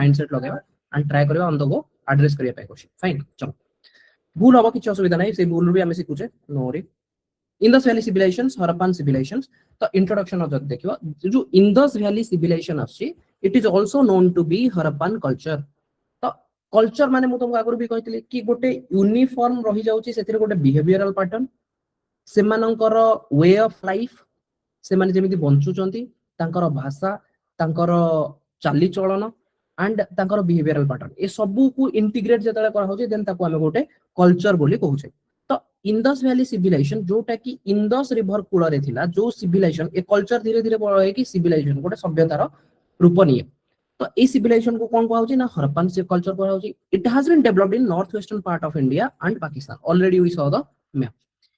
Mindset लगावा and try करबा on the go address करिया पाए क्वेश्चन फाइन चलो भूल होबो किछ असुविधा नै से भूल भी हमें सिखुचे no worry Indus Valley civilisations Harappan civilisations तो इंट्रोडक्शन ऑफ देखिबा जो इंडस वैली सिविलाइजेशन आछि it is also known to be Harappan culture तो कल्चर माने मु तुमको आगु भी कहितली कि गोटे यूनिफॉर्म रही जाउची सेतिरे गोटे बिहेवियरल पैटर्न से मानकर वे ऑफ लाइफ से माने जेमिति बंचुचंती तांकर भाषा तांकर चाली चलन एंड तांकर बिहेवियरल पैटर्न ए सबु को इंटीग्रेट जतले करा होचे देन ताको हमें गोटे कल्चर बोली कहूचे तो इंडस वैली सिविलाइजेशन जोटा कि इंडस रिवर कूल रे थिला जो सिविलाइजेशन ए कल्चर धीरे धीरे बड़ है कि सिविलाइजेशन गोटे सभ्यतार रूप निये तो ए सिविलाइजेशन को कोन कहउची ना हरप्पन से कल्चर कहउची it has been developed in north western part of India and Pakistan already we saw the map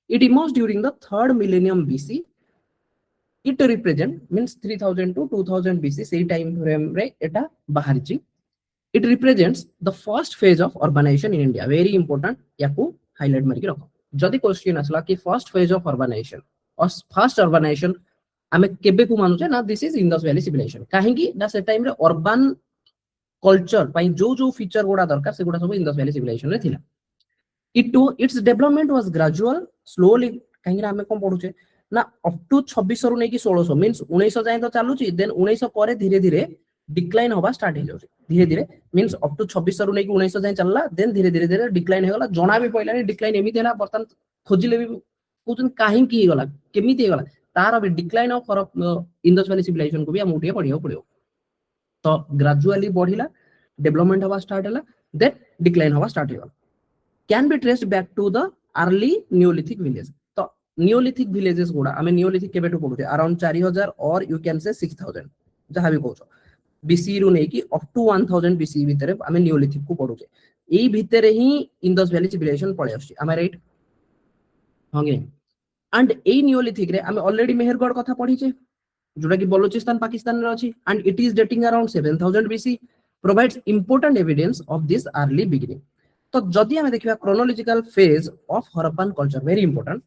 it emerged during the 3rd millennium BC it represent means 3000 to 2000 BC से time frame रे एटा बाहरची it represents the first phase of urbanization in India very important याकू highlight मारके रखो जदी question आसला कि first phase of urbanisation और first urbanisation हमें केबे को मानुचे ना this is Indus valley civilisation काहे कि ना से टाइम रे अर्बन कल्चर पई जो जो फीचर गोडा दरकार से गोडा सब इंडस वैली सिविलाइजेशन रे थिला its development was gradual slowly काहे कि हमें कोन पढुचे ना अप टू 2600 रु नै कि 1600 मींस 1900 जाय तो चालुची देन 1900 परे धीरे धीरे डिक्लाइन होबा स्टार्ट हो जाउची धीरे धीरे मींस अप टू 2600 रु नै कि 1900 जाय चलला देन धीरे धीरे धीरे डिक्लाइन हो गला जोना भी पइला नि डिक्लाइन एमिति हला बर्तन खोजिले भी कोचन काहे की गला केमिति गला तार भी decline of Indus valley civilisation को भी हम उठिए पढियो पड़ियो तो ग्रेजुअली बढ़िला डेवलपमेंट होबा स्टार्ट हला देन डिक्लाइन होबा स्टार्ट हो can be traced back to the early neolithic village तो neolithic villages गोडा हमें neolithic केबेटु पडुते अराउंड 4000 और यू कैन से 6000 जहां भी कहछो बीसी रु नै कि अप टू 1000 बीसी भीतर हमें neolithic को पडुचे एई भीतर ही इंडस वैली सिविलाइजेशन पळे आछी am I right होंगे एंड एई neolithic रे हमें ऑलरेडी मेहरगढ़ कथा पढीचे जोटा कि बलूचिस्तान पाकिस्तान रे अछि and it is dating around 7000 BC provides important evidence of this early beginning तो जदि हमें देखिबा chronological phase of Harappan culture very important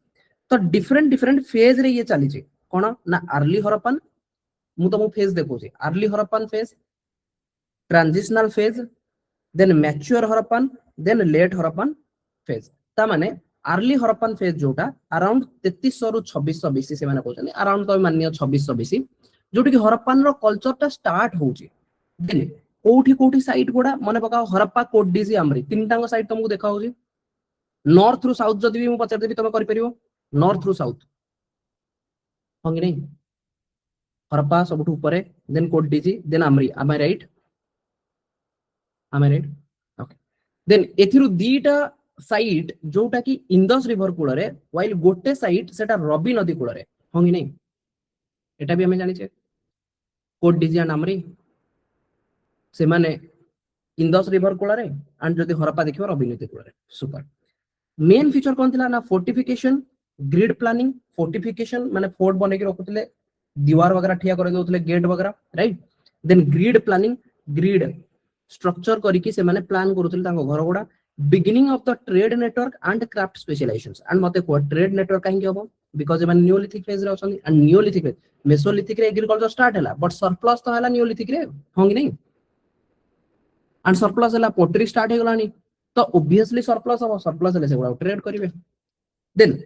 तो डिफरेंट डिफरेंट फेज रे ये चली जे कोन ना अर्ली हरप्पन मु तो मु फेज देखो जे early Harappan phase transitional phase then mature Harappan then late Harappan phase ता माने अर्ली हरप्पन फेज जोटा अराउंड 3300 रु 2600 बीसी से माने कहछन अराउंड तो मानियो 2600 बीसी जोटी कि हरप्पन रो कल्चर ता स्टार्ट होउची देन कोठी कोठी साइट गोडा मने पकाओ हरप्पा कोड डीसी आमरी तीनटांग साइट तुमको देखा होजी नॉर्थ थ्रू साउथ जदी भी मु पचार देबी तमे करि परिबो नॉर्थ थ्रू साउथ होंगे नहीं हरप्पा सबठु ऊपर then Kot Diji then Amri am I right okay then एथिरु दीटा साइट जोटा कि इंडस रिवर कूल रे व्हाइल गोटे साइट सेटा रवि नदी कूल रे होंगे नहीं एटा भी हमें जानि छे कोड डीसी एंड आमरी से माने इंडस रिवर कूल रे एंड जदी हरप्पा देखिबो रवि नदी कूल रे सुपर मेन फीचर कोन थिला ना फोर्टिफिकेशन ग्रिड प्लानिंग फोर्टिफिकेशन माने फोर्ट बने के रखुतले दीवार वगैरह ठिया कर देउतले गेट वगैरह right then grid planning grid structure करी कि से माने प्लान करूतले तांको घर गोडा beginning of the trade network and craft specialisations and मते को ट्रेड नेटवर्क काहे के होबो बिकॉज़ ए माने नियोलिथिक फेज रे अछन एंड नियोलिथिक फेज मेसोलिथिक रे एग्रीकल्चर स्टार्ट हला बट सरप्लस तो हला नियोलिथिक रे होंगी नहीं एंड सरप्लस हला पोट्री स्टार्ट हे गलानी तो ऑब्वियसली सरप्लस हो सरप्लस हले से गोडा ट्रेड करिवे देन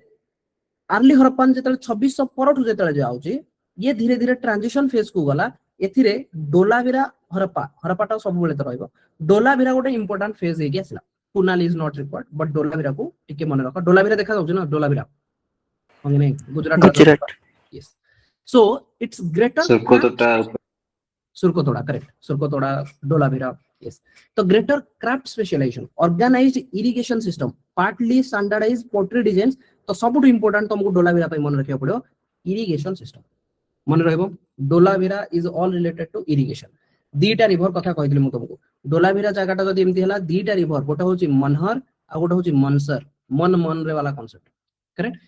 अर्ली हरप्पन जेतले 2600 परठु जेतले जाउची ये धीरे धीरे ट्रांजिशन फेज को गला एथिरे डोलावीरा हरप्पा टा सब बेले तो रहइबो डोलावीरा गोटे इंपोर्टेंट फेज हे गेसला पुनाल is not required but Dholavira को टिके मन रखो डोलावीरा देखा जाउछ ना डोलावीरा होंगे नहीं Gujarat yes so it's greater Surkotada correct Surkotada Dholavira yes तो greater craft specialisation organised irrigation system partly standardised pottery designs तो सबटु इंपोर्टेंट तुमको डोलावीरा पे मन रखिया पड़ो इरिगेशन सिस्टम मन रहइबो Dholavira is all related to irrigation दीटा रिवर कथा कहितली मु तुमको डोलावीरा जगहटा जदी एमती हला दीटा रिवर गोटा होची मनहर आ गोटा होची मनसर मन रे वाला कांसेप्ट करेक्ट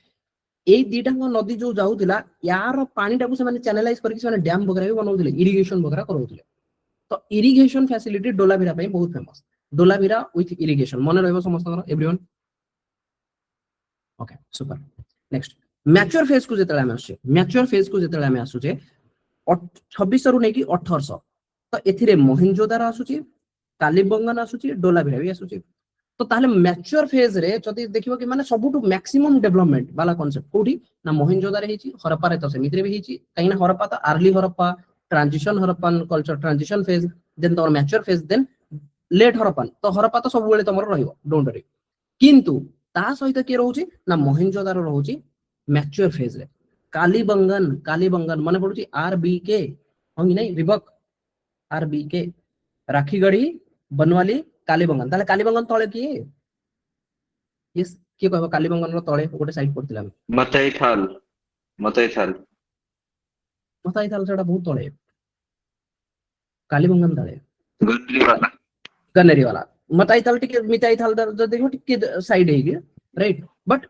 ए दीटा नदी जो जाउतिला यार पानी टाकू से माने चैनलाइज करके से डैम वगैरह भी बनाउतिले इरिगेशन वगैरह करउतिले तो इरिगेशन फैसिलिटी डोलावीरा पे बहुत फेमस डोलावीरा विथ इरिगेशन मन रहइबो समस्त everyone okay super next mature phase को जेतले हम आछे मैच्योर फेज को जेतले हम आसुचे 2600 रु नै कि 1800 तो एथिरे मोहेंजोदारो आसुची कालीबंगन आसुची डोलावीरा भी आसुची तो ताले मैच्योर फेज रे जदी देखिबो कि माने सबुटु मैक्सिमम डेवलपमेंट वाला कांसेप्ट कोठी ना मोहेंजोदारो हेची हरप्पा रे तो सेमित्रे भी हेची काइना हरप्पा तो early Harappa transition Harappan culture transition phase then तोर mature phase then late Harappan तो हरप्पा तो सब बेले तमरो रहिबो डोंट वरी किंतु ता सहित के रहउची ना मोहेंजोदारो रहउची मैच्योर फेज रे कालीबंगन माने पडुची आरबीके होंगी नहीं रिबक आरबीके राखीगढ़ी बनवाली कालीबंगन ताले कालीबंगन तळे की यस के कहबो कालीबंगन रो तळे गोटे साइड पड़तिला मतैथाल सेटा बहुत तळे कालीबंगन तळे गन्नेरी वाला मतैथाल टिके मितैथाल जो देखो टिके साइड हेगी राइट बट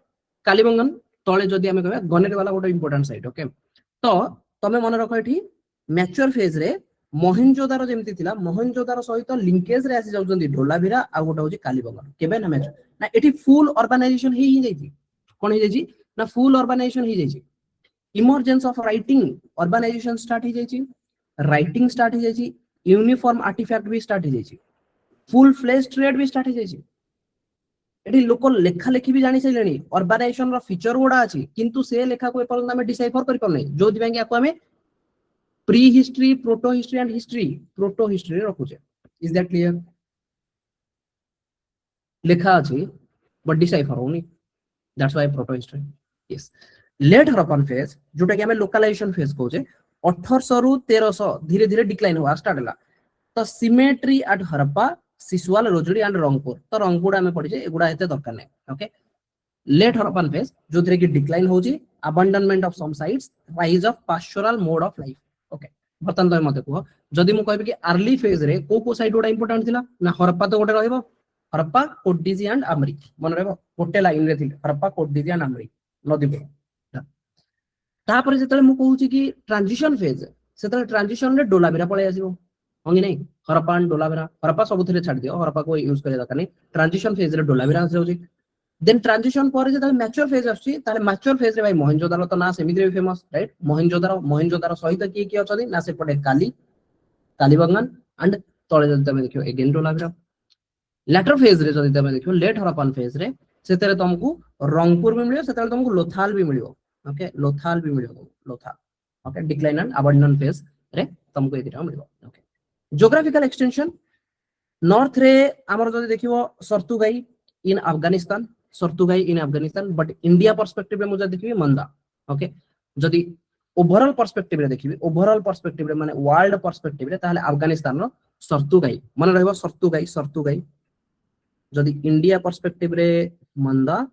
कालीबंगन तळे जदी हमें कहबा गन्नेरी वाला गोटे इंपोर्टेंट साइड ओके तो तमे मन रखो एठी मैच्योर फेज रे मोहेंजोदारो जेमती थिला मोहेंजोदारो सहित लिंकेज रे आसी जाउछन्ती ढोलावीरा आ गोटे होची कालीबंगन केबे ना मैच ना एठी फुल अर्बानाइजेशन ही जाईची कोन ही जाईची ना फुल अर्बानाइजेशन ही जाईची emergence of writing urbanisation start ही जाईची राइटिंग स्टार्ट ही जाईची यूनिफॉर्म आर्टिफैक्ट भी स्टार्ट ही जाईची फुल फ्लेज ट्रेड भी स्टार्ट ही जाईची एठी लोक लेखा लेखी भी जानि सैलेनी अर्बानाइजेशन रो फीचर गोडा अछि किंतु से लेखा को एपर्यंत हमें डिसाइफर करि पर नै जो दिबे कि हमें prehistory protohistory and history protohistory रखुचे इज दैट क्लियर लिखा अछि बट डिसाइफर होनी that's why protohistory yes late Harappan phase जोटा कि हमें लोकलाइजेशन फेज कहूचे 1800 रु 1300 धीरे धीरे डिक्लाइन हुआ स्टार्ट हला तो cemetery at Harappa Siswal Rojdi and Rangpur तो रंगपुर हमें पड़ी जे एगुडा एते दरकार नै ओके लेट हरप्पन फेज जो थरे कि डिक्लाइन होची abandonment of some sites rise of pastoral mode of life okay बर्तन तो मते को जदी मु कहबे कि अर्ली फेज रे को साइड गोटा इंपोर्टेंट थिला ना हरप्पा तो गोटे रहइबो हरप्पा कोटडीजी एंड आमरी मन रहबो गोटे लाइन रे थिले हरप्पा कोटडीजी एंड आमरी नदीपुर तापर जेतले मु कहूची कि ट्रांजिशन फेज सेतले ट्रांजिशन रे डोलावीरा पळे आसीबो होंगी नहीं हरप्पा एंड डोलावीरा हरप्पा सब थरे छाड़ दियो हरप्पा को यूज करे दरकार नहीं ट्रांजिशन फेज रे डोलावीरा आसी जाउची देन ट्रांजिशन पर जेतले मैच्योर फेज आसी ताले मैच्योर फेज रे भाई मोहेंजोदारो तो ना सेमिति रे फेमस राइट मोहेंजोदारो सहित की अछदी ना से पटे कालीबंगन एंड तळे जदी तमे देखियो अगेन डोलावीरा लेटर फेज रे जदी तमे देखियो लेट हरप्पन फेज रे सेतरे तुमको रंगपुर भी मिलियो सेतरे तुमको लोथाल भी मिलियो ओके लोथाल भी मिलियो Lothal okay decline and abandon phase रे तुमको ए दिटा मिलियो ओके ज्योग्राफिकल एक्सटेंशन नॉर्थ रे हमर जदी देखियो सर्तुगाई इन अफगानिस्तान बट इंडिया पर्सपेक्टिव रे मुझे देखिबी मंदा ओके जदी ओवरऑल पर्सपेक्टिव रे देखिबी ओवरऑल पर्सपेक्टिव रे माने वर्ल्ड पर्सपेक्टिव रे ताले अफगानिस्तान रो सर्तुगाई मन रहबो सर्तुगाई जदी इंडिया पर्सपेक्टिव रे मंदा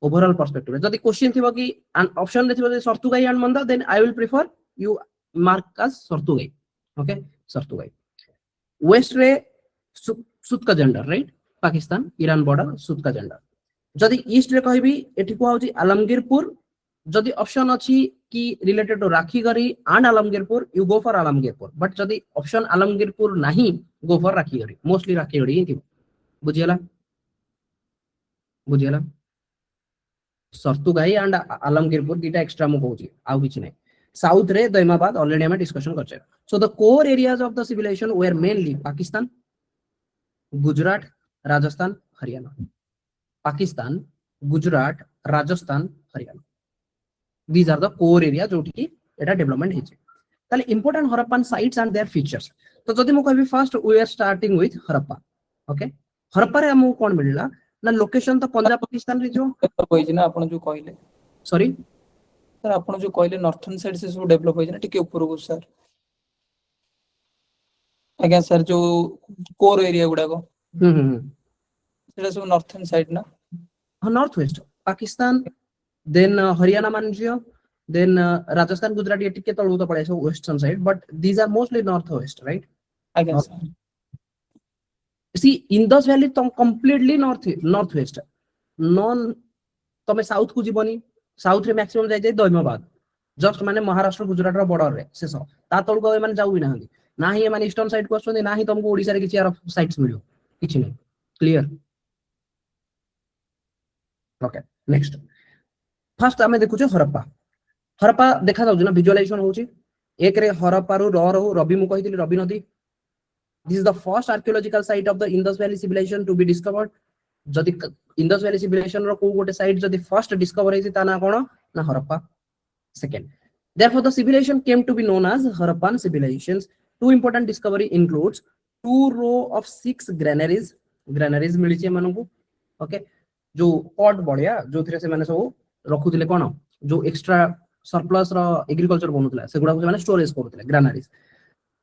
ओवरऑल पर्सपेक्टिव रे जदी क्वेश्चन थिबो कि ऑप्शन रे थिबो Shortughai and Manda then I will prefer you mark as Shortughai okay Shortughai west रे Sutkagen Dor right Pakistan Iran border Sutkagen Dor जदी ईस्ट रे कहबी एठी को होची आलमगीरपुर जदी ऑप्शन अछि कि related to Rakhigarhi and Alamgirpur you go for Alamgirpur but जदी ऑप्शन आलमगीरपुर नहीं go for Rakhigarhi mostly Rakhigarhi ही थिबो बुझियला सर्तुगाई एंड आलमगीरपुर दीटा एक्स्ट्रा मु कहूची आउ किछ नै साउथ रे दैमाबाद ऑलरेडी हम डिस्कशन करछे so the core areas of the civilisation where mainly Pakistan Gujarat Rajasthan Haryana Pakistan Gujarat Rajasthan Haryana these are the core area जोठी की एटा डेवलपमेंट हेचे ताले important Harappan sites and their features तो जदी मु कहबी first we are starting with Harappa okay Harappa रे हमु कोन मिलला ना लोकेशन तो पंजाब पाकिस्तान रे जो होइछ ना आपण जो कहले सॉरी सर आपण जो कहले नॉर्थर्न साइड से सब डेवलप होइछ ना टिके ऊपर को सर आज्ञा सर जो कोर एरिया गुडा को सेटा सब नॉर्थर्न साइड ना हां north west Pakistan then Haryana मानजियो देन राजस्थान गुजरात ये टिके तळु तो पड़े so western side but these are mostly north west right आज्ञा सर सी इंडस वैली तो कंप्लीटली नॉर्थ वेस्ट नॉन तमे साउथ को जीवनी साउथ रे मैक्सिमम जाय जाय दैमाबाद जस्ट माने महाराष्ट्र गुजरात रो बॉर्डर रे शेष ता तळु को माने जाउ भी नाही ना ही माने ईस्टर्न साइड को आछन ना ही तुमको ओडिसा रे किछि यार साइट्स मिलियो किछि नै क्लियर ओके नेक्स्ट फर्स्ट हमें देखु हरप्पा देखा जाउ ना विजुअलाइजेशन होची एक रे हरप्पा रु रवि मु कहितली रवि नदी This is the first archaeological site of the Indus Valley civilization to be discovered. जदि Indus Valley civilization रो को गोटे साइट जदि फर्स्ट डिस्कवर हेछि ता ना कोन ना Harappa. Second, therefore the civilization came to be known as Harappan civilizations. Two important discovery includes 2 row of 6 granaries. Granaries मिली छि मानकु. Okay, जो pot बढिया जो थिरे से माने सब रखुतिले कोन जो एक्स्ट्रा सरप्लस रो एग्रीकल्चर बनउतला सेगुडा को माने स्टोरेज करूतिले. Granaries.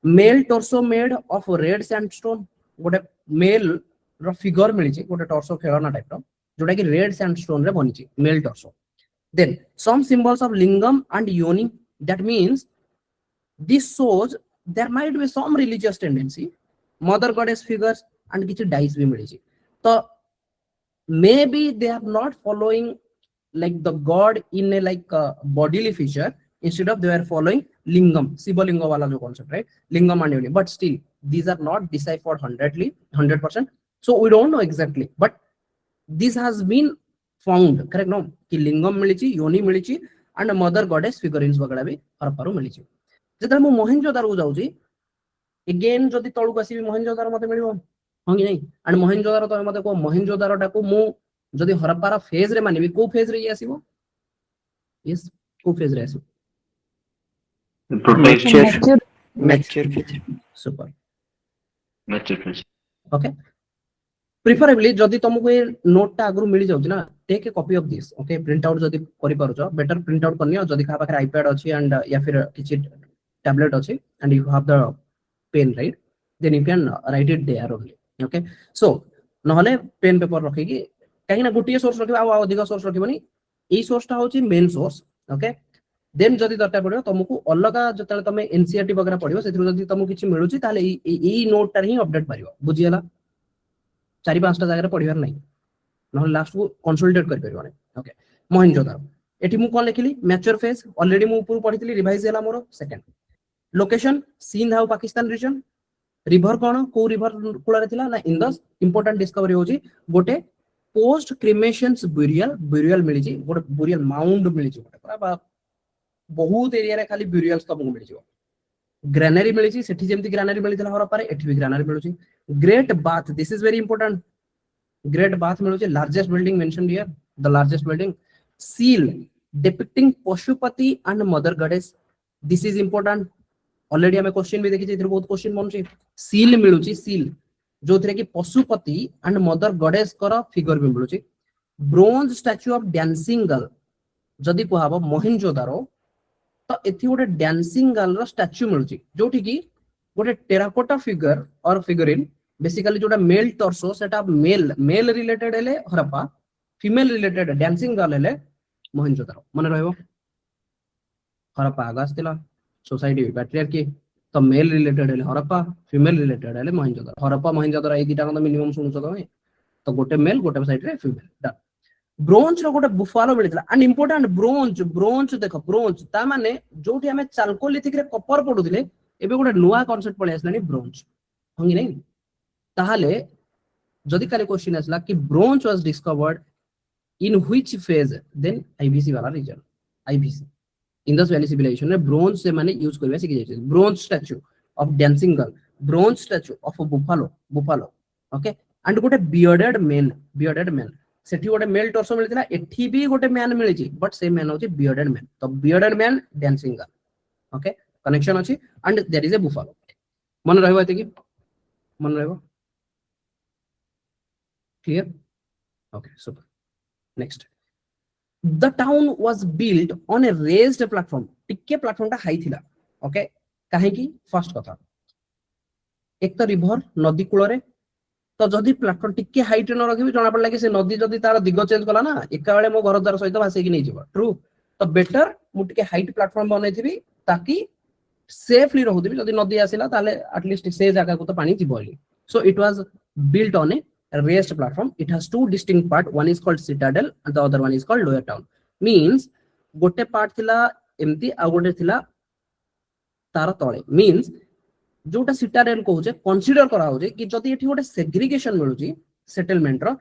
Male torso made of red sandstone. गोटे मेल रो फिगर मिली छि गोटे टॉर्सो खेलना टाइप रो जोटा कि रेड सैंडस्टोन रे बनि छि male torso. Then some symbols of lingam and yoni. That means this shows there might be some religious tendency. Mother goddess figures and किछि dice भी मिली छि. तो maybe they are not following like the god in a like bodily feature. Instead of they are following lingam, Shiva linga wala jo concept, right? Lingam and yoni. But still these are not deciphered 100%. So we don't know exactly. But this has been found, correct no? कि लिंगम मिली छि, योनि मिली छि and mother goddess figurines वगैरह भी हरप्पारू मिली छि. जेतरा मु मोहेंजोदारो जाउ छि अगेन जदि तळु आसीबी मोहेंजोदारो मते मिलिबो हो कि नहीं. एंड मोहेंजोदारो तो मते को मोहेंजोदारोटा को मु जदि हरप्पारा फेज रे मानिबी को फेज रे आसीबो. यस, को फेज रे आसीबो. Mature phase. Super mature phase. Okay. Preferably जदि तुमको ये नोट टा आगु मिल जाउछ ना, take a copy of this. Okay, print out जदि करि पारुछ बेटर प्रिंट आउट करनियो. जदि का पाखरे आईपैड अछि एंड या फिर किछि टैबलेट अछि and you have the pen, right, then you can write it there only. Okay, so नहले पेन पेपर रखिकी कहीं ना गोटिए सोर्स रखिबा आ अधिक सोर्स रखिबनी. एई सोर्स टा होछि मेन सोर्स. ओके, देन जदि दरकार पड़ियो तुमको अलगा जतले तमे एनसीईआरटी वगैरह पढियो सेथि जदि तुमको किछि मिलुछि ताले एई नोट टा ही अपडेट परियो. बुझियला, 4-5टा जगह पढ़िबार नहीं न लास्ट को कंसोलिडेट कर परिबाने. ओके, मोहेंजोदारो एठी मु कोन लिखिली मैच्योर फेज ऑलरेडी मु ऊपर पढितली रिवाइज हैला मोर. सेकंड, लोकेशन सिंध हाउ पाकिस्तान रीजन. रिवर कोन को रिवर कुळा रे थिला ना इंदस. इंपोर्टेंट डिस्कवरी होची गोटे पोस्ट क्रिमेशंस ब्यूरियल मिली छि. गोटे ब्यूरियल माउंड मिली छि. गोटे पूरा बहुत एरिया रे खाली ब्यूरियल्स तुमको मिली छि. ग्रेनरी मिली छि सेठी जेमति ग्रेनरी मिली थिला हरप्पा रे एठी भी ग्रेनरी मिलु छि. Great bath, this is very important. Great bath मिलु छि. Largest building mentioned here, the largest building. Seal depicting Pashupati and mother goddess. This is important. Already हमें क्वेश्चन भी देखि छै, इधर बहुत क्वेश्चन बन छि. सील मिलु छि, सील जो थरे कि पशुपति एंड मदर गॉडेस कर फिगर भी मिलु छि. Bronze statue of dancing girl जदि कहबो मोहेंजोदारो तो एथि गोटे डांसिंग गर्ल रो स्टैच्यू मिलु छि जोठी कि गोटे टेराकोटा फिगर और फिगरिन. बेसिकली जोटा मेल टॉर्सो सेटा मेल रिलेटेड हेले Harappa, female related dancing girl हेले मोहेंजोदारो. मन रहबो हरप्पा आगास थिला सोसाइटी पैट्रियार्की, तो मेल रिलेटेड हेले हरप्पा, फीमेल रिलेटेड हेले मोहेंजोदारो. हरप्पा मोहेंजोदारो ए दिटा को मिनिमम सुनुछो तमे. तो गोटे मेल गोटे साइड रे फीमेल. ब्रोंज रो गोटे बुफालो मिलितला. एंड इंपोर्टेंट ब्रोंज देखो ब्रोंज ता माने जोठी हमें चाल्कोलिथिक रे कपर पडुथिले एबे गोटे नुवा कांसेप्ट पळे आसलानी ब्रोंज होंगी नहीं. ताहाले जदि काले क्वेश्चन आसला कि bronze was discovered in which phase, then IVC वाला region. IVC Indus valley civilisation में ब्रोंज से माने यूज करबा सिखि जाय. Bronze statue of dancing girl, bronze statue of buffalo. Okay, and गोटे बियर्डेड मैन सेठी गोटे मेल टॉर्सो मिलितला. एठी भी गोटे मैन मिली छि बट से मैन होछि बियर्डेड मैन. तो bearded man dancing girl. Okay, connection अछि and there is A buffalo. मन रहबो एते कि मन रहबो clear. Okay, super. Next, the town was built on A raised platform. टिके प्लेटफॉर्म ता हाई थिला. ओके, काहे कि फर्स्ट कथा एक तो रिवर नदी कूल रे. तो जदि प्लेटफॉर्म टिके हाइट न रखिबी जणा पडला कि से नदी जदि तार दिग चेंज कला ना एका बेले मो घर द्वार सहित भासे कि नै जिवो. ट्रू. तो बेटर मु टिके हाइट प्लेटफॉर्म बनैथिबी ताकि सेफली रहुथिबी. जदि नदी आसिला ताले एटलीस्ट से जगह को तो पानी जिवली. So it was built on a raised platform. It has two distinct part. One is called citadel and the other one is called lower town. Means गोटे part थिला एमती आ गोटे थिला तार तळे. Means जोटा citadel कहउचे कंसीडर करा होजे कि जदि एठी गोटे सेग्रीगेशन मिलुची सेटलमेंट रो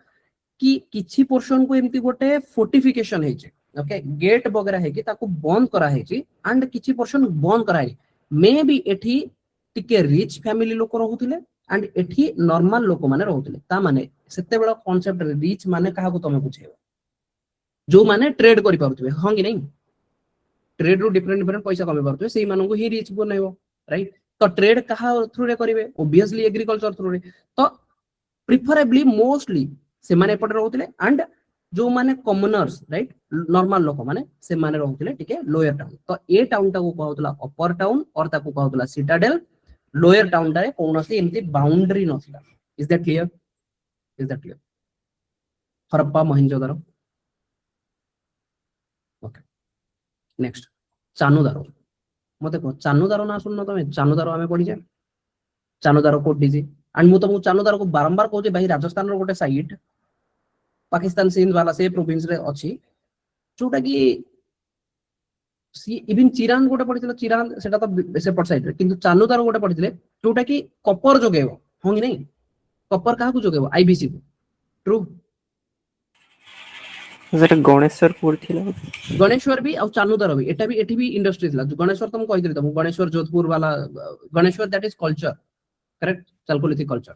कि किछि पोर्शन को एमती गोटे फोर्टिफिकेशन हेचे. ओके, गेट वगैरह है कि ताको बंद करा हेची एंड किछि पोर्शन बंद करा हे. मे बी एठी टिके रिच फैमिली लोक रहुथिले एंड एठी नॉर्मल लोक माने रहउतले ता माने सेते बेला कांसेप्ट रिच माने काहा को तमे बुझेबो जो माने ट्रेड करि पारुतबे हां कि नहीं ट्रेड रो डिफरेंट डिफरेंट पैसा कमे पारुतबे सेही मानको ही रिच बनाइबो राइट तो ट्रेड कहा थ्रू रे करिवे ऑब्वियसली एग्रीकल्चर थ्रू रे तो प्रिफरेबली मोस्टली से माने पटे रहउतले एंड जो माने कॉमनर्स राइट नॉर्मल लोक माने से माने रहउतले ठीक लोअर टाउन तो ए टाउन टा को कहउतला अपर टाउन और ताको कहउतला सिटाडेल लोअर टाउन रे कोनोसी एमती बाउंड्री नथिला is that clear Harappa Mohenjodaro okay next Chanhudaro मते को चानुदारो ना सुननो तमे चानुदारो हमें पढी जाय चानुदारो कोड डीजी एंड मु तो चानुदारो को बारंबार कहूचे भाई राजस्थान रो गोटे साइट पाकिस्तान सिंध वाला से प्रोविंस रे अछि जोटा कि सी इवन चिरान गोटे पढितले चिरान सेटा तो सेपट साइड रे किंतु चानुदारो गोटे पढितले जोटा कि कॉपर जोगेबो हों कि नहीं कॉपर काहा को जोगेबो आईबीसी को ट्रू जरा गणेशपुर थिला गणेश्वर भी और चानुदारो भी एठी भी इंडस्ट्री थिला गणेश्वर तुम कहि दिले तुम गणेश्वर जोधपुर वाला Ganeshwar that is culture correct Chalcolithic culture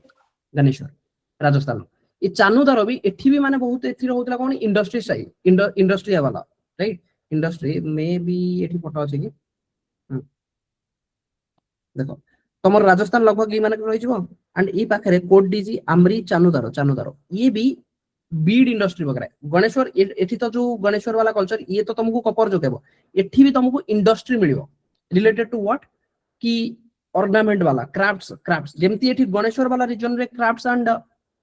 Ganeshwar Rajasthan ये चानुदारो भी एठी भी माने बहुत एथि रहउतला कोन इंडस्ट्री साइड इंडस्ट्री वाला राइट इंडस्ट्री में भी एठी फोटो अछि कि देखो तमर राजस्थान लगभग ई माने रहि जबो एंड ई पाखरे कोड डीजी आमरी चानुदारो ये भी बीड इंडस्ट्री वगैरह गणेश्वर एठी तो जो गणेश्वर वाला कल्चर ये तो तुमको कॉपर जोगेबो एठी भी तुमको इंडस्ट्री मिलिबो रिलेटेड टू व्हाट कि ऑर्नामेंट वाला क्राफ्ट्स जेमती एठी गणेश्वर वाला रीजन रे क्राफ्ट्स एंड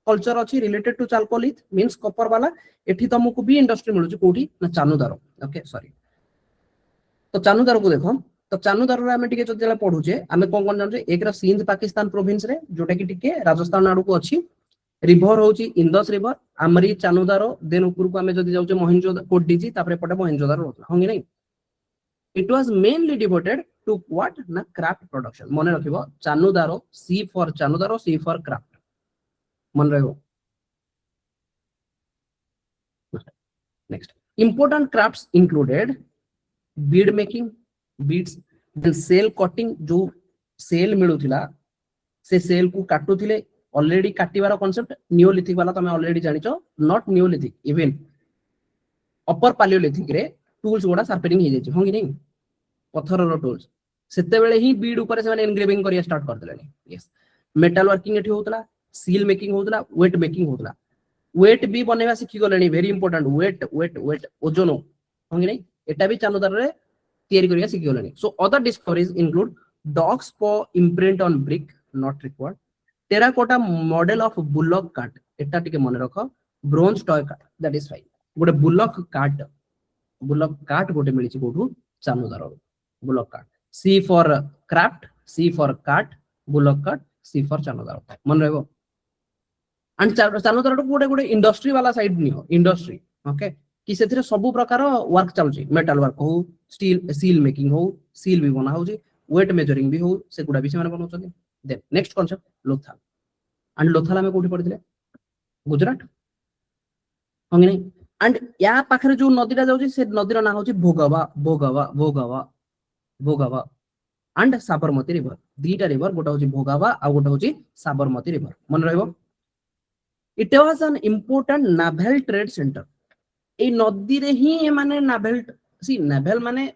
कल्चर अछि रिलेटेड टू चालकोलिथ मींस कॉपर वाला एठी तुमको भी इंडस्ट्री मिलुची कोठी ना चानुदारो ओके सॉरी तो चानुदारो को देखो तो चानुदारो रे हमें टिके जदि पढुचे हमें कोन जानजे एक रा सिंध पाकिस्तान प्रोविंस रे जोटा कि टिके राजस्थान आडू को अछि रिवर होची इंदस रिवर आमरी चानुदारो देन ऊपर को हमें जदि जाउचे मोहनजोदारो कोड डीजी तापरे पटे मोहनजोदारो होतला होंगे नहीं it was mainly devoted to what ना क्राफ्ट प्रोडक्शन मने रखिबो Chanhudaro see for Chanhudaro see for craft मन रहो next important crafts included bead making beads then shell cutting जो सेल मिलुथिला से सेल को काटुथिले ऑलरेडी काटिबार कांसेप्ट नियोलिथिक वाला तमे ऑलरेडी जानिचो not neolithic even upper palaeolithic रे टूल्स गोडा शार्पनिंग हे जेछि होंगी नहीं पत्थर रो टूल्स सेते बेले ही बीड ऊपर से माने एनग्रेविंग करिया स्टार्ट कर देले यस मेटल वर्किंग एठी होतला सील मेकिंग होतला वेट मेकिंग होतला वेट भी बनेवा सिखि गलेनी वेरी इंपोर्टेंट वेट ओजन होंगी नहीं एटा भी चानुदार रे तयारी करिया सिखि गलेनी so other discoveries include dogs paw imprint on brick not required terracotta model of bullock cart एटा टिके मन रखो bronze toy cart that is fine गोटे बुलॉक कार्ट गोटे मिली छि कोठू Chanhudaro bullock cart see for craft C for cart bullock cart see for Chanhudaro मन रहबो एंड चानुदारो गोटे इंडस्ट्री वाला साइड नियो इंडस्ट्री ओके कि सेथिरे सब प्रकार वर्क चलछि मेटल वर्क हो स्टील सील मेकिंग हो सील भी बना हो जी वेट मेजरिंग भी हो से गुडा भी से माने बनाउछथि then next concept Lothal and Lothal में कोठी पड़िथिले गुजरात होंगे नहीं एंड या पाखरे जो नदीटा जाउछि से नदीर ना होछि भोगावा एंड साबरमती रिवर दीटा रिवर गोटा होछि भोगावा आ गोटा होछि साबरमती रिवर मन रहबो it was an important naval trade centre ए नदी रे ही माने नावल माने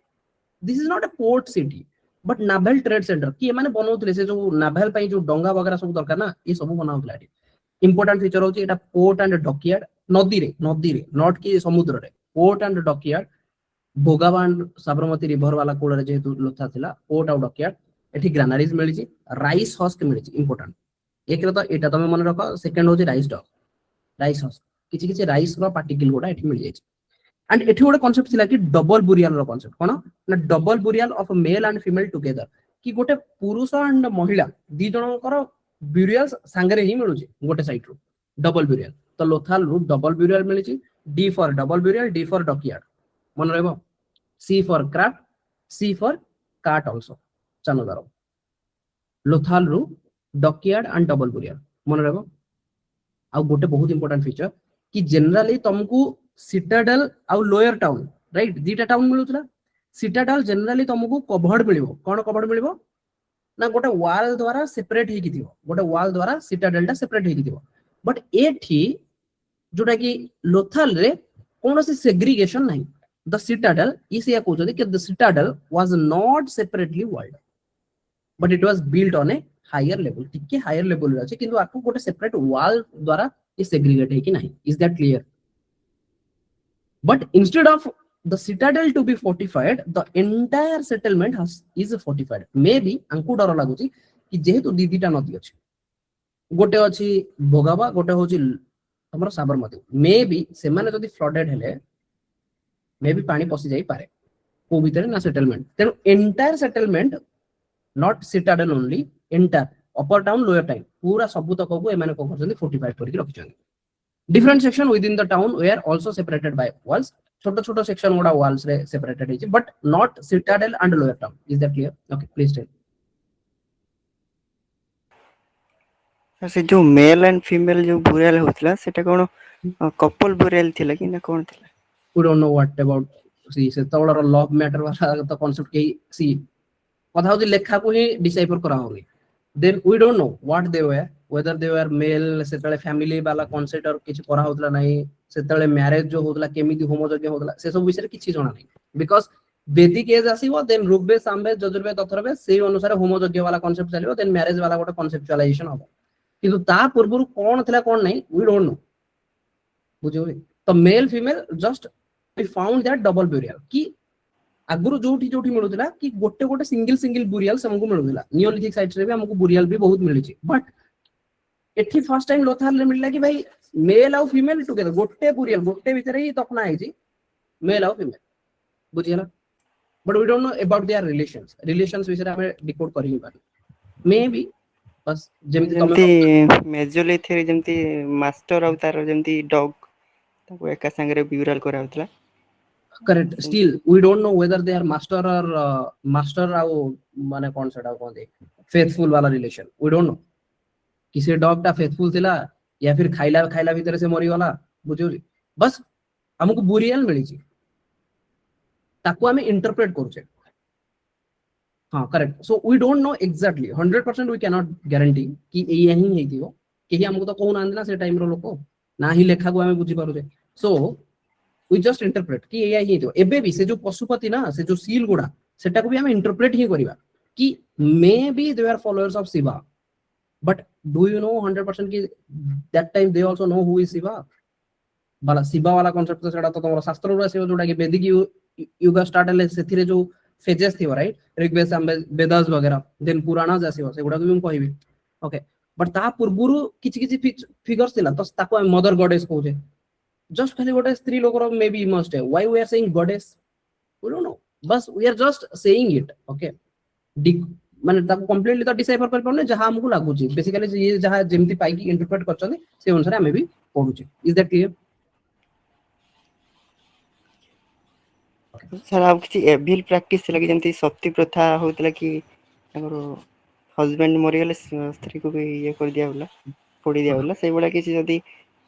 this is not a port city but naval trade centre कि माने बनौतले से जो नावल पई जो डंगा वगैरह सब दरकार ना ये सब बनाउतला इंपोर्टेंट फीचर होछि एटा पोर्ट एंड डॉकयार्ड नदी रे नॉट कि समुद्र रे पोर्ट एंड डॉकयार्ड भोगावा एंड साबरमती रिवर वाला कोड रे जेतु लोथा थिला पोर्ट और डॉकयार्ड एठी ग्रेनारीज मिली छि राइस हस्क मिली छि इंपोर्टेंट एक रे तो एटा तमे मन रखो सेकंड होछि राइस हस्क किछि राइस रो पार्टिकल गोडा एठी मिल जाय छि एंड एठी गोटे कांसेप्ट थिला कि डबल बुरियल रो कांसेप्ट कोन ना double burial of male and female together कि गोटे पुरुष एंड महिला दी जनकर बुरियल संगरे ही मिलु छि गोटे साइड रो डबल बुरियल तो लोथाल रो डबल बुरियल मिली छि D for double burial D for dockyard मन रहबो C for craft C for cart also Chanhudaro Lothal रो डॉकयार्ड एंड डबल बुरियल मन रहबो आ गोटे बहुत इंपोर्टेंट फीचर कि जनरली तुमको सिटाडेल आउ लोअर टाउन राइट दीटा टाउन मिलुतला सिटाडेल जनरली तुमको कवर्ड मिलिबो कोन कवर्ड मिलिबो ना गोटे वाल द्वारा सेपरेट हे कि थिवो गोटे वाल द्वारा सिटाडेल टा सेपरेट हे कि थिवो बट एठी जोटा कि लोथल रे कोनोसी सेग्रीगेशन नाही द सिटाडेल इसे या कहउछथि कि the citadel was not separately walled but it was built on a higher level टिके हायर लेवल रे अछि किंतु आपको गोटे सेपरेट वाल द्वारा ये सेग्रीगेट है कि नहीं is that clear but instead of the citadel to be fortified the entire settlement is fortified maybe Anku डर लागुची कि जेहेतु दीदीटा नदी अछि गोटे अछि भोगावा गोटे होची हमर साबरमती मे बी से माने जदी फ्लडेड हेले मे बी पानी पसी जाई पारे को भीतर ना सेटलमेंट तेनु entire settlement not citadel only entire upper town lower town पूरा सब तक को एमाने को करछन फोर्टिफाइड करके रखछन different section within the town were also separated by walls छोटो छोटो सेक्शन गुडा वॉल्स रे सेपरेटेड है but not citadel and lower town is that clear okay please tell से जो मेल एंड फीमेल जो बुरियल होतला सेटा कोन कपल बुरियल थिला कि ना कोन थिला we don't know what about सी से तोळर लव मैटर वाला तो कांसेप्ट के सी कथा होती लेखा को ही डिसाइफर करा होगी then we don't know what they were whether they were male सेतले फैमिली वाला कांसेप्ट और किछ करा होतला नाही सेतले मैरिज जो होतला केमिति होमोजोग्य होतला से सब विषय किछि जणा नाही बिकॉज़ वैदिक एज आसीबो देन ऋग्वेद सामवेद यजुर्वेद अथर्ववेद से अनुसार होमोजोग्य वाला कांसेप्ट चलिबो देन मैरिज वाला गोटे कांसेप्चुअलाइजेशन हो किंतु ता पूर्वरु कोन थिला कोन नाही वी डोंट नो बुझियो तो male female just we found that double burial की आगुरु जोठी जोठी मिलुतला कि गोटे गोटे सिंगल बुरियल हमको मिलुतला नियोलिथिक साइट्स रे भी हमको बुरियल भी बहुत मिलि छि बट एठी फर्स्ट टाइम लोथाल रे मिलला कि भाई मेल और फीमेल टुगेदर गोटे बुरियल गोटे भीतर ही तपना है जी मेल और फीमेल बुझियला but we don't know about their relations विषय हमें डिकोड करि पारि मे बी बस जेमती मेजरली थ्योरी जेमती मास्टर और तार जेमती डॉग ताको एका संगे ब्यूरल करा होतला correct still we don't know whether they are master और मास्टर आउ माने कोन सेटा कोन दे फेथफुल वाला रिलेशन वी डोंट नो किसे डॉग टा फेथफुल थिला या फिर खाइला खाइला भीतर से मरी वाला बुझियो बस हमको बुरियल मिली छी ताको हमें इंटरप्रेट करू छे हां correct so we don't know exactly 100% we can not guarantee कि एही ही हेतियो केही हमको तो कहू नांदिना से टाइम रो लोको ना ही लेखा को हमें बुझी पारू छे सो वी जस्ट इंटरप्रेट कि एही ही हेतियो एबे भी से जो पशुपति ना से जो सील गुडा सेटा को भी हमें इंटरप्रेट ही करबा कि maybe they are followers of Shiva but do you know 100% कि that time they also know who is Shiva वाला शिवा वाला कांसेप्ट तो सेटा तो तमरो शास्त्र रो आसीयो जोडा कि वैदिक युग स्टार्ट हले सेथिरे जो फेजेस थी राइट ऋग्वेद सामवेद वेदास वगैरह देन पुराणास आसीयो सेगुडा को भी हम कहबी ओके बट ता पूर्वरु किछि किछि फिगर्स थिला तो ताको हम मदर गॉडेस कहू छे जस्ट खाली गोटे स्त्री लोकर मे बी मस्ट है why we are saying goddess we don't know बस we are just saying it okay माने ताको कंप्लीटली तो डिसाइफर कर परने जहां हमको लागु छी बेसिकली ये जहां जेमती पाई की इंटरप्रेट करछन से अनुसार हमें भी पढु छी इज दैट क्लियर सर आप किसी एविल प्रैक्टिस लगे जेमती सती प्रथा होतला कि हमरो हस्बैंड मरिगले स्त्री को भी ये कर दिया होला फोड़ी दिया होला से बडा किसी जदी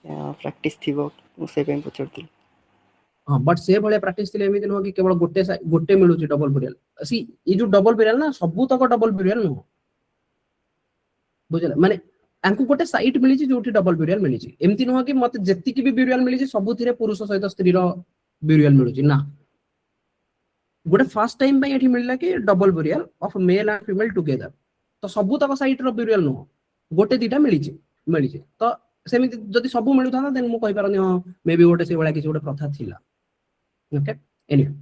प्रैक्टिस थिबो से पे पचरती हां बट से भले प्रैक्टिस थिले एमिति न हो कि केवल गोटे मिलु छी डबल बुरियल सी ये जो डबल बुरियल ना सबु तक डबल बुरियल न बुझला माने आंकु गोटे साइट मिली छी जोठी डबल बुरियल मिली छी एमिति न हो कि मते जेति की भी बुरियल मिली छी सबु थिरे पुरुष सहित स्त्री रो बुरियल मिलु छी ना गोटे फर्स्ट टाइम पे एठी मिलला कि double burial of male and female together तो सबु तक साइट रो बुरियल न गोटे दीटा मिली छी तो सेमिति जदी सबु मिलु था देन मु कहि परनी हां मे बी गोटे से बडा किसी गोटे प्रथा थिला okay anyway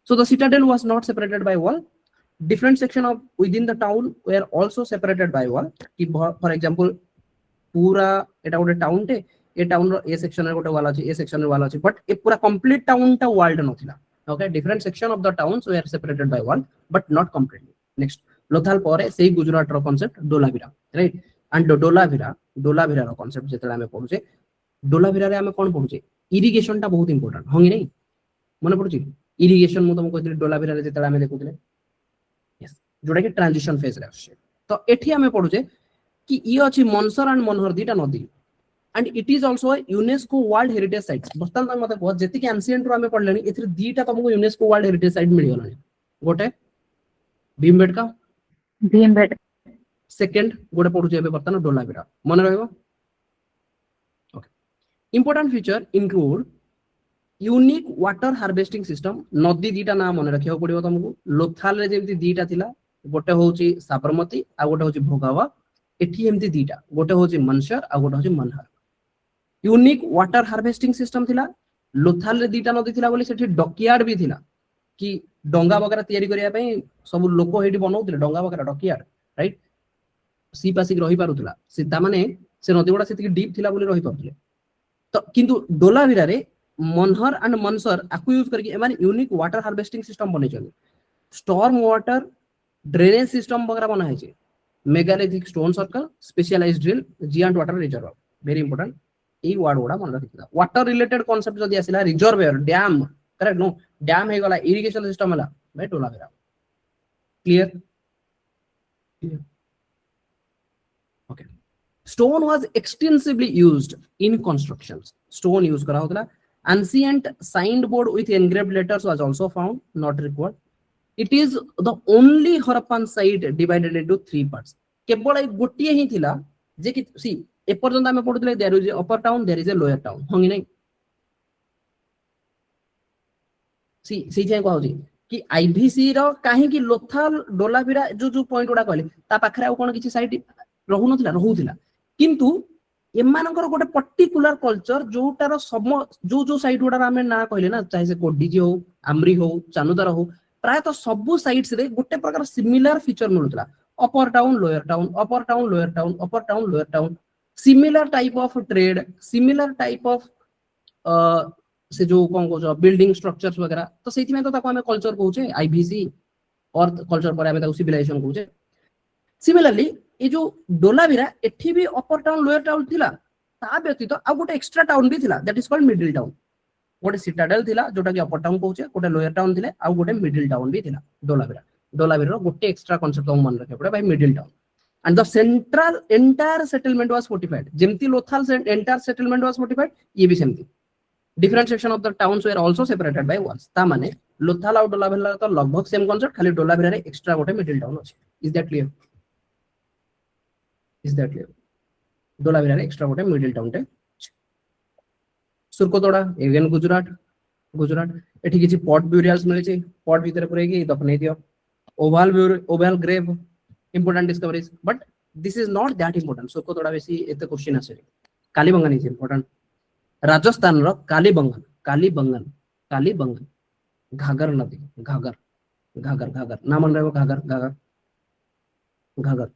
so the citadel was not separated by wall different section of within the town were also separated by wall कि for example पूरा एटा गोटे टाउन टे ए टाउन रो ए सेक्शन रे गोटे वाल अछि ए सेक्शन रे वाल अछि बट ए पूरा कंप्लीट टाउन टा walled नथिला okay different section of the towns were separated by wall but not completely next Lothal परे सेही गुजरात रो concept Dholavira right and Dholavira रो कांसेप्ट जेतला हमें पढुचे डोलावीरा रे हमें कोन पढुचे इरिगेशन टा बहुत इंपोर्टेंट होंगी नहीं मन पड़ुची इरिगेशन मु तुमको कहते डोलावीरा रे जेतला हमें देखुतले यस जोडा कि ट्रांजिशन फेज रे आछे तो एठी हमें पढुचे कि ई अछि मनसर एंड मनहर दीटा नदी and it is also UNESCO world heritage site बर्तमान तक मते बहुत जेति कि एंशिएंट रो हमें पढलेनी एथि दीटा तुमको यूनेस्को वर्ल्ड हेरिटेज साइट मिल गलानी गोटे भीमबेटका भीमबेट सेकंड गोटे पढुचे एबे बर्तन डोलावीरा मन रहइबो okay important feature include unique water harvesting system नदी दीटा ना मन रखियो पड़िबो तुमको लोथाल रे जेमति दीटा थिला गोटे होची साबरमती आ गोटे होची भोगावा एठी एमति दीटा गोटे होची मनसर आ गोटे होची Manhar unique water harvesting system थिला लोथाल रे दीटा नदी थिला बोली सेठी डॉकयार्ड भी थिला कि डंगा वगैरह तयारी करिया पई सब लोक हेडी बनाउथिले डंगा वगैरह डॉकयार्ड राइट सी पासिक रही पारुथिला से ता माने से नदी गुडा सेति डीप थिला बोली रही पारुथिले तो किंतु डोलावीरा रे मनहर एंड मनसर आकु यूज करके एमाने यूनिक वाटर हार्वेस्टिंग सिस्टम बनै छै स्टॉर्म वाटर ड्रेनेज सिस्टम वगैरह बना है छै megalithic stone circle specialised drill giant water reserve very important ए वर्ड गुडा मन रखिता वाटर रिलेटेड कांसेप्ट जदी आसिला reservoir dam correct no dam हे गला इरिगेशन सिस्टम हला भाई Dholavira clear okay stone was extensively used in constructions stone use करा होतला ancient signed board with engraved letters was also found not required it is the only Harappan site divided into 3 parts केवल एक गोटिए ही थिला जे कि सी ए पर्यंत हमें पढुतले there is upper town there is a lower town होंगी नहीं सी सी जे कहू कि आईवीसी रो काहे कि लोथाल डोलावीरा जो जो पॉइंट उडा कहले ता पाखरे आ कोन किछि साइट रहु नथिला रहुथिला किंतु एमानकर गोटे पर्टिकुलर कल्चर जोटार सम जो जो साइट गुडा हमें ना कहले ना चाहे से कोडीजी हो आमरी हो चानुदार हो प्राय तो सब साइट्स रे गोटे प्रकार सिमिलर फीचर मिलुतला upper town lower town upper town lower town upper town lower town similar type of trade similar type of से जो कोन को बिल्डिंग स्ट्रक्चर्स वगैरह तो सेति में तो ताको हमें कल्चर कहूचे आईवीसी और कल्चर पर हमें ताको सिविलाइजेशन कहूचे सिमिलरली ये जो डोलावीरा एठी भी अपर टाउन लोअर टाउन थिला ता व्यतीत आ गोटे एक्स्ट्रा टाउन भी थिला that is called middle town गोटे सिटाडेल थिला जोटा कि अपर टाउन कहूचे गोटे लोअर टाउन थिले आ गोटे मिडिल टाउन भी थिला डोलावीरा गोटे एक्स्ट्रा कांसेप्ट हम मन रखे पड़े भाई middle town and the central entire settlement was fortified जेमती Lothal entire settlement was fortified ये भी सेमती different section of the towns were also separated by walls ता माने लोथाल और डोलावीरा तो लगभग सेम कांसेप्ट खाली डोलावीरा रे एक्स्ट्रा गोटे मिडिल टाउन अछि is that clear is that clear Dholavira रे एक्स्ट्रा गोटे मिडिल टाउन टे सुरकोतोड़ा एगेन गुजरात एठी किछि पॉट ब्यूरियल्स मिले छै पॉट भीतर पुरै कि दफनै दियो oval grave important discoveries but this is not that important Surkotada बेसी एते क्वेश्चन आसे कालीबंगन इज इंपोर्टेंट राजस्थान रो कालीबंगन घागर नदी घागर नाम मन रहबो घागर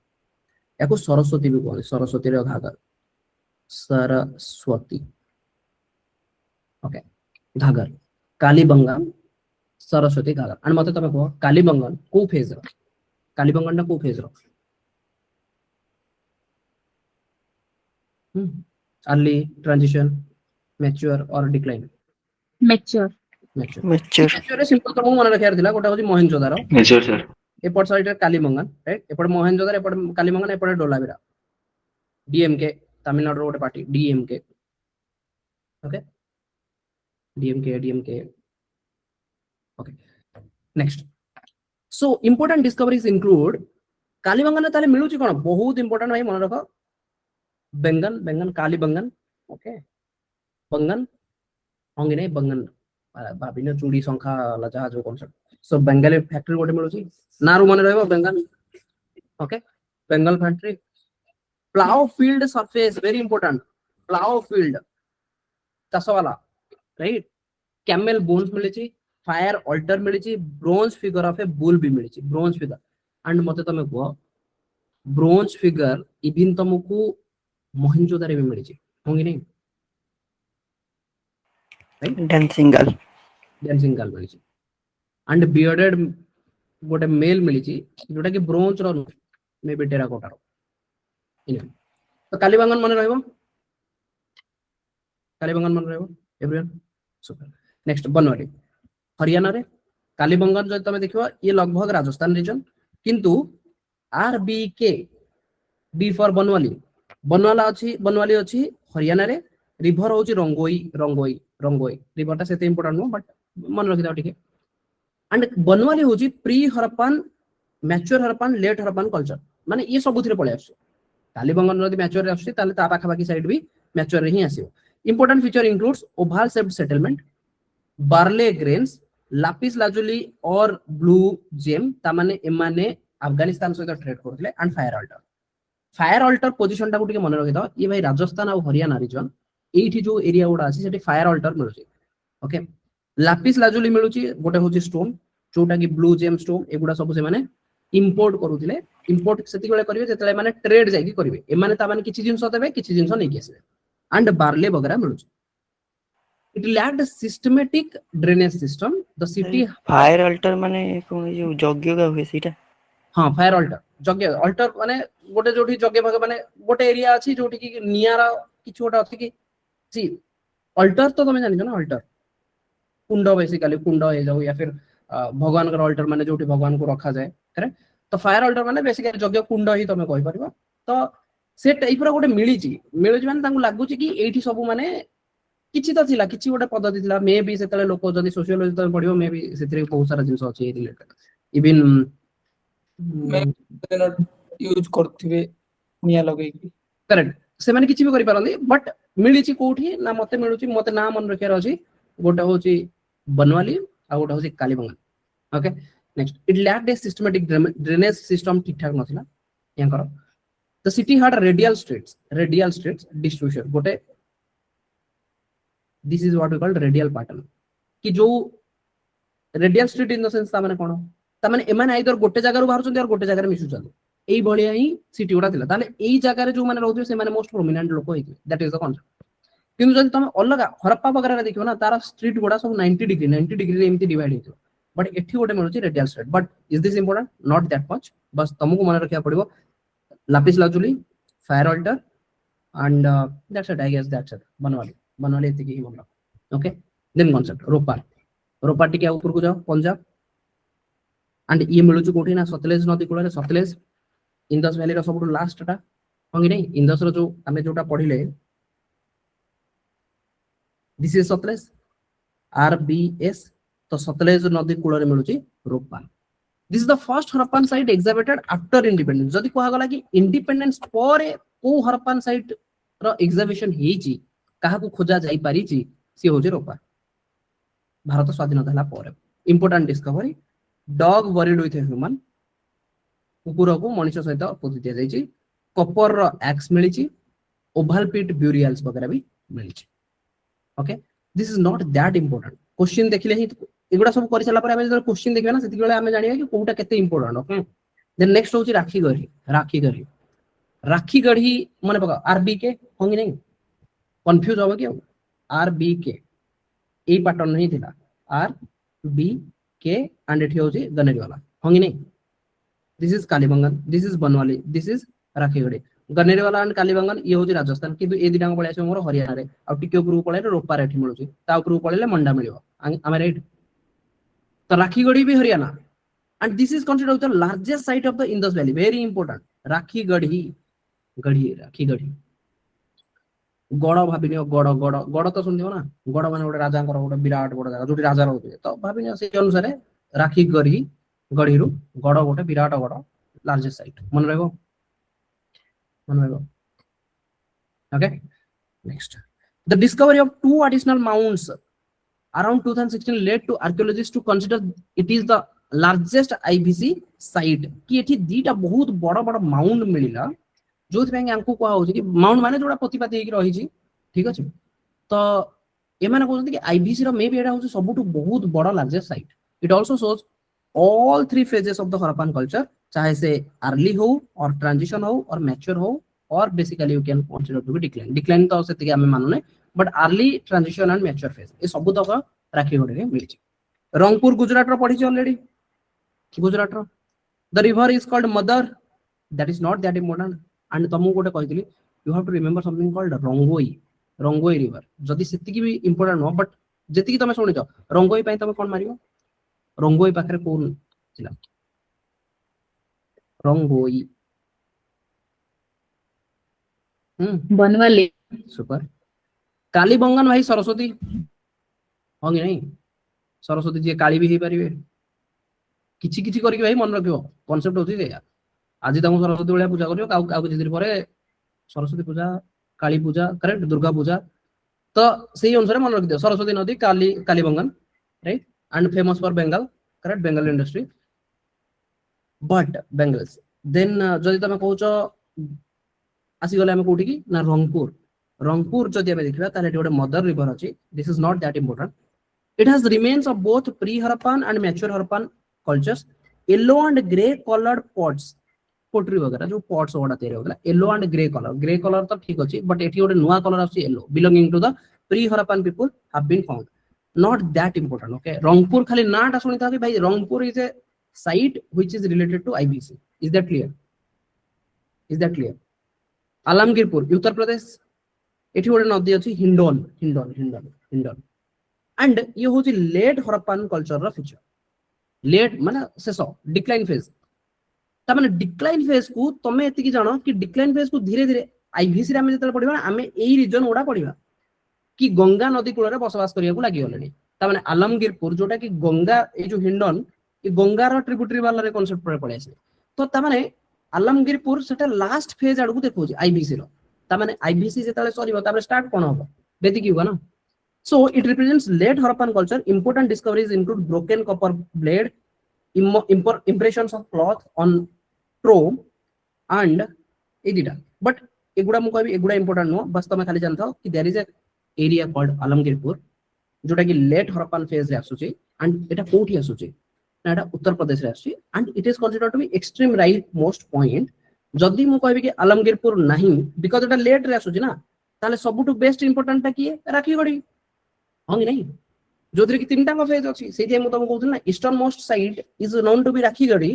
याको सरस्वती भी कहते सरस्वती रे घागर सरस्वती ओके घागर कालीबंगन सरस्वती घागर आणि मते तमे कहो कालीबंगन को फेज रो कालीबंगन ना को फेज रो अर्ली ट्रांजिशन मैच्योर और डिक्लाइन मैच्योर सिंपल तो मन रखियार थिला गोटा होची मोहनजोदारो मैच्योर सर एपट साइड कालीबंगन राइट एपट मोहनजोदार एपट कालीबंगन एपट डोलावीरा डीएमके तमिलनाडु गोटे party DMK okay DMK okay next so important discoveries include Kalibangan ताले मिलु छि कोन बहुत इंपोर्टेंट भाई मन रखो बेंगन कालीबंगन ओके बंगन होंगे नहीं बंगन भाबिनो चूड़ी संखा लजा जो कांसेप्ट सो बेंगल फैक्ट्री गोटे मिलु छि नारू मन रहबो Bengal okay Bengal factory plough field surface very important plough field चाष वाला राइट कैमल बोन्स मिले छि फायर अल्टर मिले छि bronze figure of A bull भी मिले छि ब्रोंज फिगर एंड मते तमे को ब्रोंज फिगर इबिन तमको मोहनजोदारो भी मिले छि होंगी नहीं राइट डांसिंग गर्ल मिले छि एंड बियर्डेड गोटे मेल मिली छि जोटा कि ब्रोंज रो मे बी टेराकोटा रो तो कालीबंगन मन रहबो everyone super next Banawali Haryana रे कालीबंगन जो तमे देखिबो ये लगभग राजस्थान रीजन किंतु आरबीके बी फॉर बनवाली अछि हरियाणा रे रिवर होची रंगोई रिवर ता सेते इंपोर्टेंट नो बट मन रखि दाओ ठीक है एंड बनवाली होची pre Harappan mature Harappan late Harappan culture माने ये सबुथिरे पळे आसु कालीबंगन जदि मैच्योर रे आसु ताले ता पाखा बाकी साइड भी मैच्योर रे ही आसीबो important feature includes oval shaped settlement barley grains lapis lazuli और ब्लू जेम ता माने एमाने अफगानिस्तान सहित ट्रेड करथिले एंड फायर अल्टर पोजीशन टा को टिके मन रखि दो ये भाई राजस्थान और हरियाणा रीजन एठी जो एरिया गुडा अछि सेठी फायर अल्टर मिलुची ओके लापिस लाजुली मिलुची गोटे होची स्टोन जोटा कि ब्लू जेम स्टोन एगुडा सब से माने इंपोर्ट करूथिले इंपोर्ट सेति बेले करिवे जेतले माने ट्रेड जाई कि करिवे ए माने ता माने किछि जिंस देबे किछि जिंस नै कि आसीबे एंड बार्ले वगैरह मिलुची it lacked systematic drainage system the city fire altar माने कोन जो यज्ञ का हुए सीटा हां फायर अल्टर माने गोटे जोठी यज्ञ भाग माने गोटे एरिया अछि जोठी कि नियारा किछु गोटा अछि कि सी अल्टर तो तमे जानि छ ना अल्टर कुंड बेसिकली कुंड हे जाऊ या फिर भगवान का अल्टर माने जोठी भगवान को रखा जाए करेक्ट तो फायर अल्टर माने बेसिकली यज्ञ कुंड ही तमे कहि परबो तो से टाइप रो गोटे मिली माने तांको लागु कि एठी सब माने किछि तो थिला किछि गोटे पद्धति थिला मे बी सेतले लोक जदी सोशियोलॉजी तो पढियो मे बी सेतरे बहुत सारा जिंस अछि रिलेटेड इवन यूज करथिबे निया लगै कि करेक्ट से माने किछि भी करि पारंदी बट मिली कोठी ना मते मिलुची मते ना मन रखियार अछि गोटे होची बनवाली आ गोटे होची Kalibangan okay next it lacked a systematic drainage system ठीक ठाक नथिला यांकर the city had radial streets distribution गोटे this is what we called radial pattern कि जो radial street in the sense ता माने कोन ता माने एमान आइदर गोटे जगह रु बाहर और गोटे जगह रे मिसु चंदी एई भलिया ही सिटी उडा थिला ताले एई जगह रे जो माने रहउथि से माने मोस्ट प्रोमिनेंट लोक होइथि दैट इज द कॉन्सेप्ट किंतु जदि तुम अलग हरप्पा वगैरह देखियो ना तारा स्ट्रीट गुडा सब 90 डिग्री रे एमती डिवाइड हेतो बट एठी गोटे मिलुची radial street but is this important not that much बस तुमको मन रखिया पड़िबो lapis lazuli fire altar and that's it I guess that's it Banawali एति ही मन ओके देन कॉन्सेप्ट रोपा टिके ऊपर को जाओ पंजाब एंड ये मिलुची कोठी ना सतलेज नदी कूल सतलेज इंदस वैली रो सबटु लास्ट टा होंगी नहीं इंदस रो जो हमें जोटा पढिले दिस इज सतलेज RBS तो सतलेज नदी कूल रे मिलुची रोपा this is the first Harappan site exhibited after independence जदी कोहा गला कि इंडिपेंडेंस पर को हरप्पन साइट रो एग्जिबिशन हेची काहा को खोजा जाई पारिची सी होजे रोपा भारत स्वाधीनता हला पर important discovery dog buried with human कुकुर को मनुष्य सहित पोति दिया जाइछि कॉपर रो एक्स मिलिछि ओवल पिट ब्यूरियल्स वगैरह भी मिलिछि okay this is not that important question देखिले ही एगुडा सब करि सला पर हम जब क्वेश्चन देखबे ना सेति बेले हम जानिबा कि कोउटा केते इंपोर्टेंट ओके देन नेक्स्ट होछि राखी गढ़ी माने पका RBK होंगी नहीं कंफ्यूज होबो कि RBK ए पैटर्न नहीं थिला RBK एंड एठी होछि गनेरी वाला होंगी नहीं this is Kalibangan this is Banawali this is Rakhigarhi Ganeriwala and Kalibangan ये होछि राजस्थान किंतु ए दिटा पळे आछो मोर हरियाणा रे आ टिके ऊपर पळे रोपा रेठी मिलुछि ता ऊपर पळेले मंडा मिलियो आमे राइट तो राखीगढ़ी भी Haryana and this is considered the largest site of the Indus valley very important Rakhigarhi गड़ भाबिनियो गड़ तो सुनदियो ना गड़ माने गोटे राजा गोटे विराट बड़ जगह जोटी राजा रहउथे तो भाबिनियो से अनुसार राखीगढ़ी गढ़ीरु गड़ गोटे विराट गड़ लार्जेस्ट साइट मन रहबो okay next the discovery of 2 additional mounds around 2016 led to archaeologists to consider it is the largest IBC site कि एठी दीटा बहुत बड़ बड़ माउंड मिलिला जोथि पे हमको कोहा होछि कि माउंट माने जोडा प्रतिपाती हेकि रही छी ठीक अछि तो ए माने कहउछथि कि IBC रो मे बी एटा होछि सबटु बहुत बड़ largest site it also shows all 3 phases of the Harappan culture चाहे से अर्ली हो और ट्रांजिशन हो और मैच्योर हो और basically you can consider to be decline तो सेति हमें मानुने but early transition and mature phase ए सब तक राखीगढ़ी रे मिलि छी रंगपुर गुजरात रो पढी छी ऑलरेडी गुजरात रो the river is called mother that is not that important and तमु गोटे कहितली you have to remember something called Rangoi river जदी सेति की भी इंपोर्टेंट हो बट जेति की तमे सुनिजो रंगोई पई तमे कोन मारियो रंगोई पाखरे कोन थिला रंगोई बनवाली सुपर कालीबंगन भाई सरस्वती होंगे नहीं सरस्वती जी काली भी ही परिवे किछि किछि करके भाई मन रखियो कांसेप्ट होची जे आज तमु सरस्वती वाला पूजा करियो काउ किछि दिन परे सरस्वती पूजा काली पूजा करेक्ट दुर्गा पूजा तो सेही अनुसार मन रख दियो सरस्वती नदी Kalibangan right and famous for bangle correct bangle industry but bangles then जदि तमे कहउचो आसी गले हम कोठी की ना रंगपुर जदि हम देखिबा ताले एटे मदर रिवर अछि this is not that important it has remains of both pre Harappan and mature Harappan cultures yellow and grey coloured pots pottery वगैरह जो पॉट्स वगैरह तैयार होगला येलो एंड ग्रे कलर तो ठीक अछि बट एठी गोटे नुवा कलर अछि yellow belonging to the pre Harappan people have been found not that important okay Rangpur खाली नाटा सुनी था कि भाई Rangpur is a site which is related to IBC is that clear Alamgirpur Uttar Pradesh एठी गोटे नदी अछि हिंडोन एंड ये होची लेट हरप्पन कल्चर रा फीचर लेट माने शेषो डिक्लाइन फेज ता माने डिक्लाइन फेज को तमे एति की जानो कि डिक्लाइन फेज को धीरे धीरे आईबीसी रे हम जतल पढिबा हमें एई रीजन ओडा पढिबा कि गंगा नदी कूल रे बसवास करिया को लागि गलेनी ता माने आलमगीरपुर जोटा कि गंगा ए जो हिंडोन कि गंगार ट्रिब्यूटरी वाला रे कांसेप्ट पर पड़े आसे तो ता माने आलमगीरपुर सेटा लास्ट फेज आडू देखो आईबीसी रो ता माने आईबीसी जेताले सरीबो तापर स्टार्ट कोन होबो बेतिक होगा ना so it represents late Harappan culture important discoveries include broken copper blade impressions of cloth on trove and एदिटा बट एगुडा मु कहबी एगुडा इंपोर्टेंट नो बस तमे खाली जानथाओ कि there is a area called Alamgirpur जोटा कि लेट हरप्पन फेज रे आसुची एंड एटा कोठी आसुची ना उत्तर प्रदेश रे आसी and it is considered to be extreme right most point जदी मु कहबी कि आलमगीरपुर नाही बिकॉज़ एटा लेट रे आसुची ना ताले सबटू बेस्ट इंपोर्टेंट ता किए राखीगढ़ी हंगी नहीं जोदरे कि तीनटा फेज अछि से जे मु तम कहउछ ना eastern most side is known to be Rakhigarhi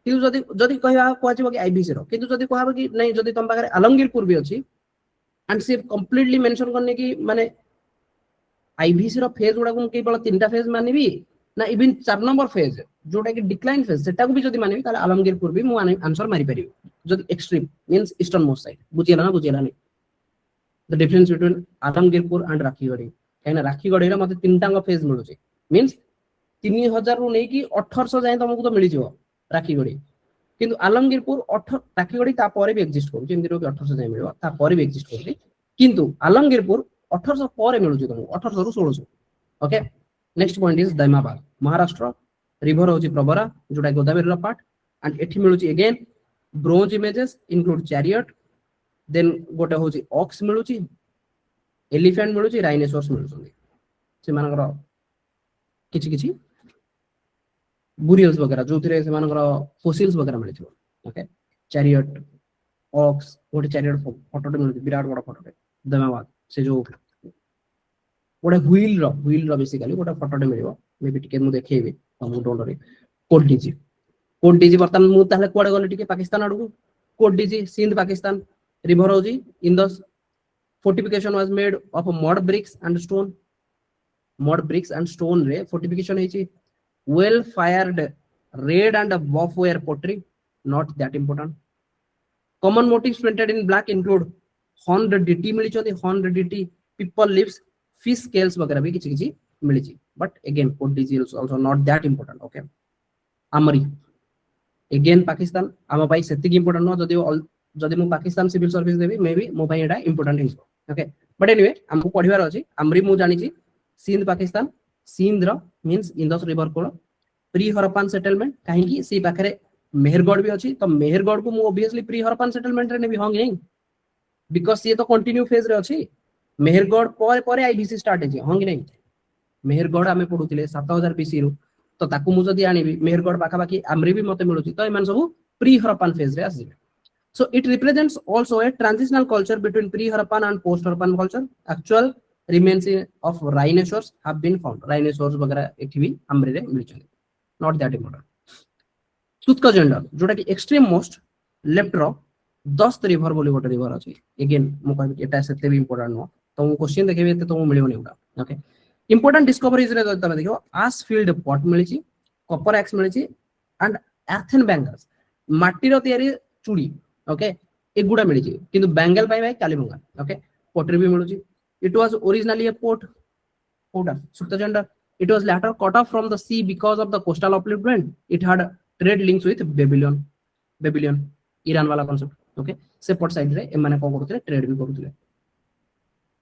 कि जदी कहबा कहजिबो कि आईबीसी रो किंतु जदी कहबा कि नहीं जदी तम पाखरे आलमगीरपुर भी अछि एंड से कंप्लीटली मेंशन करने की माने आईबीसी रो फेज गुडा को केवल तीनटा फेज मानिबी ना इवन 4 नंबर फेज जोटा कि डिक्लाइन फेज सेटा को भी जदी मानिबी ताले आलमगीरपुर भी मु आंसर मारि परिबी जदी extreme means eastern most side बुझियला नहीं the difference between Alamgirpur and Rakhigarhi कहना राखीगढ़ी रे मते तीनटा फेज मिलुची मींस 3000 रु नै कि 1800 जाय तुमको तो मिली जिवो राखीगढ़ी किंतु आलमगीरपुर 18 राखीगढ़ी ता परे भी एग्जिस्ट करू जेंति रो 1800 जाय मिलबो ता परे भी एग्जिस्ट करू किंतु आलमगीरपुर 1800 परे मिलुची तुमको 1800 रु 1600 okay next point is Daimabad Maharashtra river होची प्रवरा जोटा गोदावरी रो पार्ट एंड एठी मिलुची again bronze images include chariot then गोटे होची ऑक्स मिलुची एलिफेंट मिलुची राइनोसोरस मिलुची से मानकर किछि किछि बुरियल्स वगैरह जो थिरे से मानकर फोसिल्स वगैरह मिलथिबो ओके चैरियट ऑक्स गोटे चैरियट फोटो मिलुची विराट बड़ा फोटो दैमाबाद से जो गोटे व्हील रो बेसिकली गोटे फोटो मिलिबो मे बी टिके मु देखेबी हम डोंट वरी कोड डीजी बर्तन मु ताले कोडे गले टिके पाकिस्तान आडू कोड डीजी सिंध पाकिस्तान रिवर होजी Indus fortification was made of mud bricks and stone रे fortification हेची well fired red and buff ware pottery not that important common motifs printed in black include horned deity मिली चोदी horned deity people lips fish scales वगैरह भी किछि किछि मिली छी but again code dg is also not that important okay amri again pakistan आम भाई सेति इंपोर्टेंट नो जदि मु Pakistan civil service Devi may be मो भाई एटा important his okay but anyway हमको पढिबार अछि आमरी मु जानि छी सिंध पाकिस्तान सिंध रो मींस इंदस रिवर कोल प्री हरप्पन सेटलमेंट काहे कि सी पाखरे मेहरगढ़ भी अछि तो मेहरगढ़ को मु ऑब्वियसली प्री हरप्पन सेटलमेंट रे नेबी होंग नहीं बिकॉज़ ये तो कंटिन्यू फेज रे अछि मेहरगढ़ पर आईबीसी स्टार्ट अछि होंग नहीं मेहरगढ़ आमे पढुतिले 7000 बीसी रो तो ताकू मु जदी आनिबी मेहरगढ़ बाका बाकी आमरी भी मते मिलुची तो एमान सब प्री हरप्पन फेज रे आसी so it represents also a transitional culture between pre-Harappan and post-Harappan culture actual remains of rhinoceros have been found rhinoceros वगैरह एठी भी हमरे रे मिल चले not that important सुत्का जेंडर जोटा कि एक्सट्रीम मोस्ट लेफ्ट रो 10 रिवर बोली गोटे रिवर अछि अगेन मु कहबी कि एटा सेते भी इंपोर्टेंट नो तो मु क्वेश्चन देखेबे एते तो मु मिलियो नेउटा ओके इंपोर्टेंट डिस्कवरीज रे तमे देखियो आस फील्ड पॉट मिली छी कॉपर एक्स मिली छी एंड एर्थन बैंगल्स माटी रो तयारी चूड़ी ओके एगुडा मिली छी किंतु बेंगल भाई कालीबंगा ओके पोटरी भी मिलुची it was originally a port कोडा सुत्ता जेंडर It was later cut off from the sea because of the coastal upliftment. It had trade links with Babylon, Iran वाला concept. Okay, सेपट साइड रे एमाने को करथले ट्रेड भी करथले.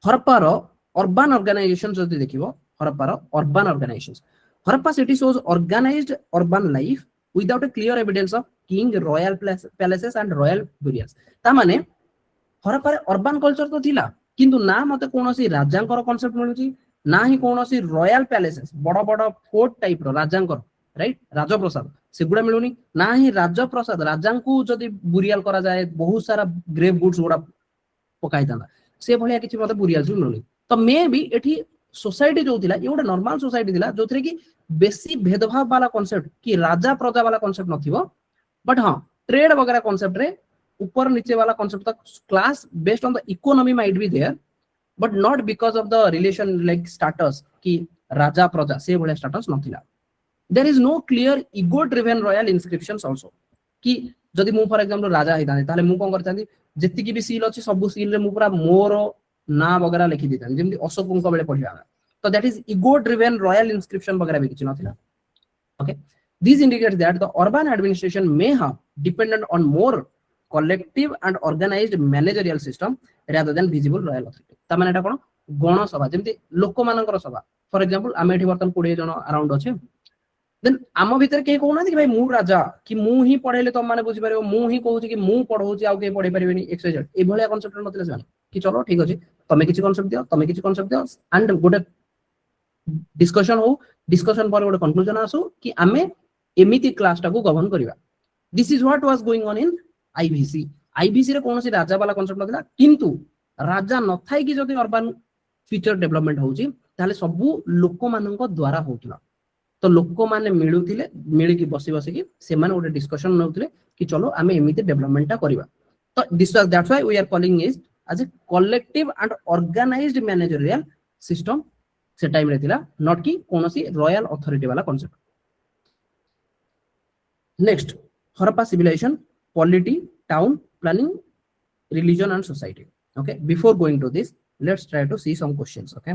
हरप्पा रो अर्बन ऑर्गेनाइजेशन जदि देखिबो, हरप्पा रो urban organisations, Harappa city shows organized urban life without a clear evidence of king, royal palaces and royal burials. ता माने हरप्पा रे अर्बन कल्चर तो थिला किंतु ना मते कोनोसी राजांकर कांसेप्ट मिलुची ना ही कोनोसी रॉयल पैलेसेस बड़ बड़ फोर्ट टाइप रो राजांकर, राइट, राजप्रसाद सेगुडा मिलुनी ना ही राजप्रसाद राजांकु जदि बुरियाल करा जाए बहुत सारा ग्रेव गुड्स गुडा पकाई दांदा से भलिया किछि मते बुरियाल मिलुनी. तो मे बी एठी सोसाइटी जो थिला ये गोटे नॉर्मल सोसाइटी थिला जोथरे कि बेसी भेदभाव वाला कांसेप्ट कि राजा प्रजा वाला कांसेप्ट नथिबो, बट हां ट्रेड वगैरह कांसेप्ट रे ऊपर नीचे वाला कांसेप्ट तक class based on the economy might be there, but not because of the relation like status कि राजा प्रजा से भले स्टेटस नथिला. There is no clear ego driven royal inscriptions also कि जदि मु फॉर एग्जांपल राजा हितानी ताले मु कोन करतांदी जति की भी सील अछि सब सील रे मु पूरा मोर ना वगैरह लिखि दितांदी जेमति अशोक को बेले पढिया. तो that is ego driven royal inscription वगैरह भी किछ नथिला. Okay, this indicates that the urban administration may have dependent on more collective and organized managerial system rather than visible royal authority. ता माने एटा कोन गण सभा जेमति लोक मानकर सभा. फॉर एग्जांपल आमे एठी बर्तन 20 जन अराउंड अछि, देन आम भीतर के कोना कि भाई मु राजा कि मु ही पढेले त माने बुझि पारियो, मु ही कहूची कि मु पढौची आ के पढै परिबेनी XYZ ए भलिया कांसेप्ट नथिले जान कि चलो ठीक अछि तमे किछि कांसेप्ट दियो, तमे किछि कांसेप्ट दियो एंड गोटे डिस्कशन हो, डिस्कशन पर गोटे कंक्लूजन आसु कि आमे एमिति क्लास टाको गवर्न करिवा. This is what was going on in IBC. IBC रे कोनोसी राजा वाला कांसेप्ट नथिला किंतु राजा नथाई कि जदि अर्बन फीचर डेवलपमेंट होउची ताले सबु लोक मानक द्वारा होउतला. तो लोक माने मिलुथिले मिलि कि बसी बसी कि से माने ओटे डिस्कशन नउथिले कि चलो आमे एमिति डेवलपमेंट ता करिवा. तो this was that's why we are calling it as a collective and organised managerial system से टाइम रे थिला, नॉट कि कोनोसी रॉयल अथॉरिटी वाला concept. Next, Harappa civilisation, polity, town planning, religion and society. Okay, before going to this, let's try to see some questions. Okay.